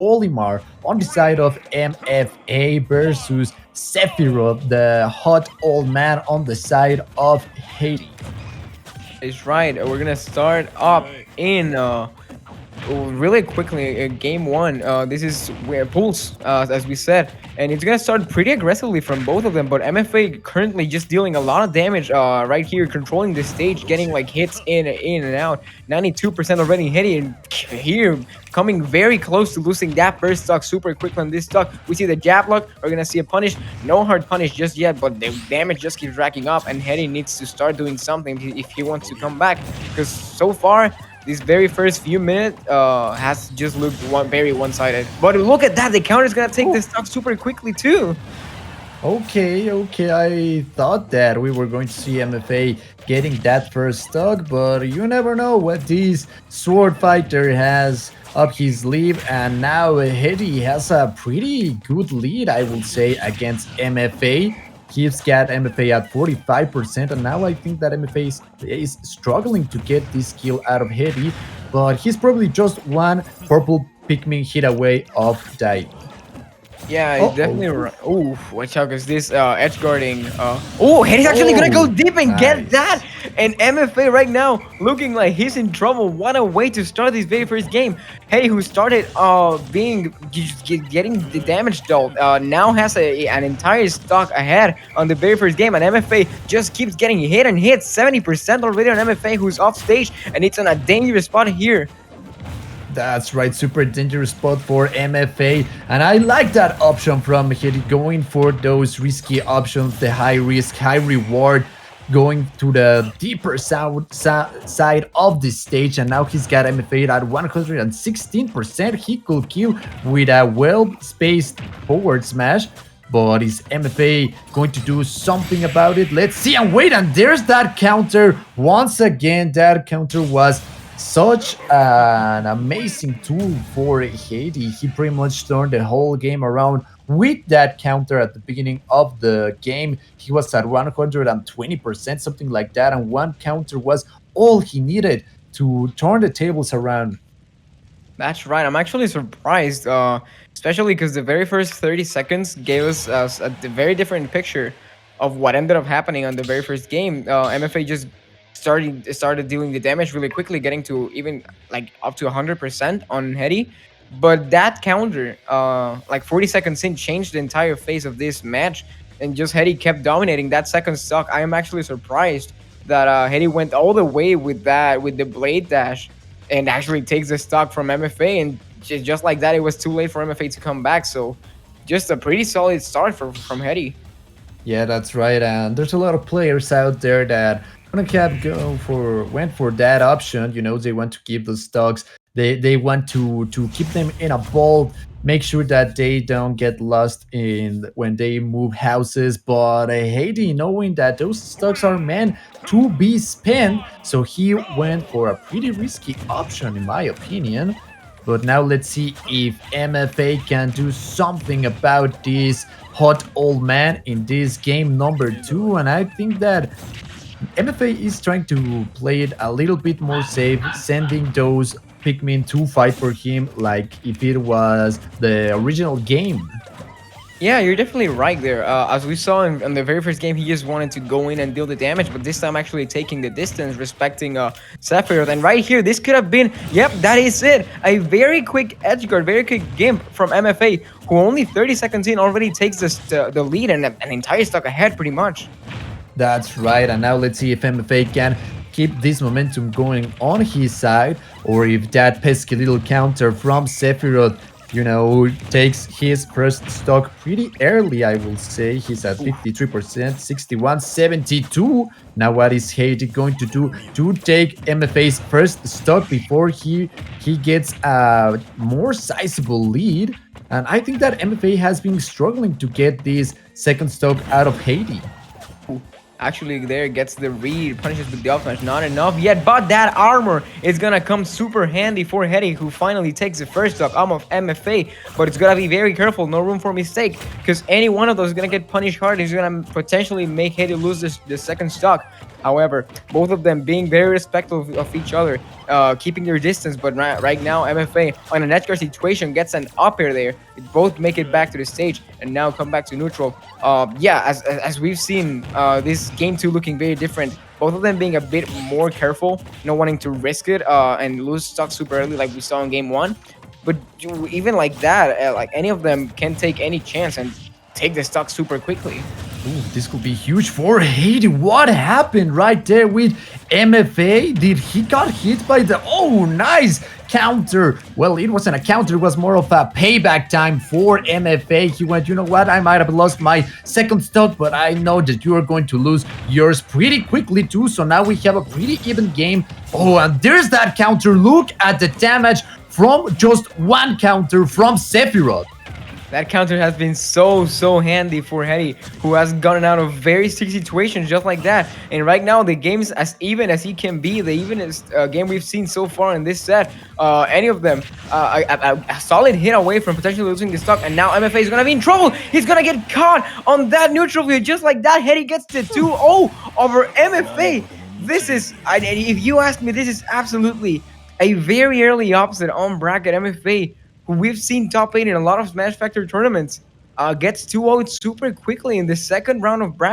Olimar on the side of MFA versus Sephiroth, the hot old man on the side of Hedi. Is right. We're gonna start up in really quickly game one. This is where pulse, as we said, and it's gonna start pretty aggressively from both of them. But MFA currently just dealing a lot of damage right here, controlling the stage, getting like hits in and out. 92% already hitting here, coming very close to losing that first stock super quickly on this stock. We see the jab lock. We're gonna see a punish. No hard punish just yet, but the damage just keeps racking up, and Hedi needs to start doing something if he wants to come back. Because so far, this very first few minutes has just looked very one-sided. But look at that, the counter is gonna take this stock super quickly too. Okay, I thought that we were going to see MFA getting that first stock, but you never know what this sword fighter has up his sleeve, and now Hedi has a pretty good lead, I would say, against MFA. He's got MFA at 45%, and now I think that MFA is struggling to get this kill out of Hedi, but he's probably just one purple Pikmin hit away of dying. Yeah, it's Uh-oh. definitely right. Oh, watch out, because this edge guarding. Oh, He's actually gonna go Oh, deep and get that. nice. And MFA right now looking like he's in trouble. What a way to start this very first game. Hedi, who started getting the damage dealt, now has an entire stock ahead on the very first game. And MFA just keeps getting hit and hit. 70% already on MFA, who's off stage, and it's on a dangerous spot here. That's right, super dangerous spot for MFA, and I like that option from Hedi, going for those risky options, the high risk, high reward, going to the deeper side of the stage, and now he's got MFA at 116%. He could kill with a well-spaced forward smash, but is MFA going to do something about it? Let's see, and wait, and there's that counter. Once again, that counter was such an amazing tool for Hedi. He pretty much turned the whole game around with that counter at the beginning of the game. He was at 120%, something like that, and one counter was all he needed to turn the tables around. That's right. I'm actually surprised, especially because the very first 30 seconds gave us a very different picture of what ended up happening on the very first game. MFA just started dealing the damage really quickly, getting to even like up to 100% on Hedi. But that counter, like 40 seconds in, changed the entire face of this match, and just Hedi kept dominating that second stock. I am actually surprised that Hedi went all the way with the blade dash and actually takes the stock from MFA, and just like that, it was too late for MFA to come back. So, just a pretty solid start from Hedi. Yeah, that's right. And there's a lot of players out there that want to went for that option. You know, they want to keep the stocks. They want to keep them in a vault, make sure that they don't get lost in when they move houses. But Hedi, knowing that those stocks are meant to be spent, so he went for a pretty risky option, in my opinion. But now let's see if MFA can do something about this hot old man in this game number 2. And I think that MFA is trying to play it a little bit more safe, sending those Pikmin to fight for him like if it was the original game. Yeah, you're definitely right there. As we saw in the very first game, he just wanted to go in and deal the damage, but this time actually taking the distance, respecting Sephiroth. And right here, this could have been, yep, that is it. A very quick edge guard, very quick gimp from MFA, who only 30 seconds in already takes the lead and an entire stock ahead pretty much. That's right, and now let's see if MFA can keep this momentum going on his side, or if that pesky little counter from Sephiroth, you know, takes his first stock pretty early, I will say. He's at 53%, 61, 72. Now what is Hedi going to do to take MFA's first stock before he gets a more sizable lead? And I think that MFA has been struggling to get this second stock out of Hedi. Actually, there gets the read, punishes with the up smash, not enough yet, but that armor is gonna come super handy for Hedi, who finally takes the first stock out of MFA. But it's gotta be very careful, no room for mistake, because any one of those is gonna get punished hard. He's gonna potentially make Hedi lose the second stock. However, both of them being very respectful of each other, keeping their distance. But right now, MFA on an edge guard situation gets an up air there. Both make it back to the stage and now come back to neutral. Yeah, as we've seen, this game two looking very different. Both of them being a bit more careful, not wanting to risk it and lose stock super early like we saw in game one. But even like that, like any of them can take any chance and take the stock super quickly. Ooh, this could be huge for Hedi. What happened right there with MFA? Did he got hit by the... Oh, nice counter. Well, it wasn't a counter. It was more of a payback time for MFA. He went, you know what? I might have lost my second stock, but I know that you are going to lose yours pretty quickly too. So now we have a pretty even game. Oh, and there's that counter. Look at the damage from just one counter from Sephiroth. That counter has been so handy for Hedi, who has gotten out of very sticky situations just like that. And right now, the game's as even as he can be, the evenest game we've seen so far in this set. Any of them, a solid hit away from potentially losing the stock. And now MFA is going to be in trouble. He's going to get caught on that neutral view. Just like that, Hedi gets the 2-0 over MFA. This is, if you ask me, this is absolutely a very early upset on bracket. MFA, who we've seen top 8 in a lot of Smash Factor tournaments, gets 2-0 super quickly in the second round of bracket.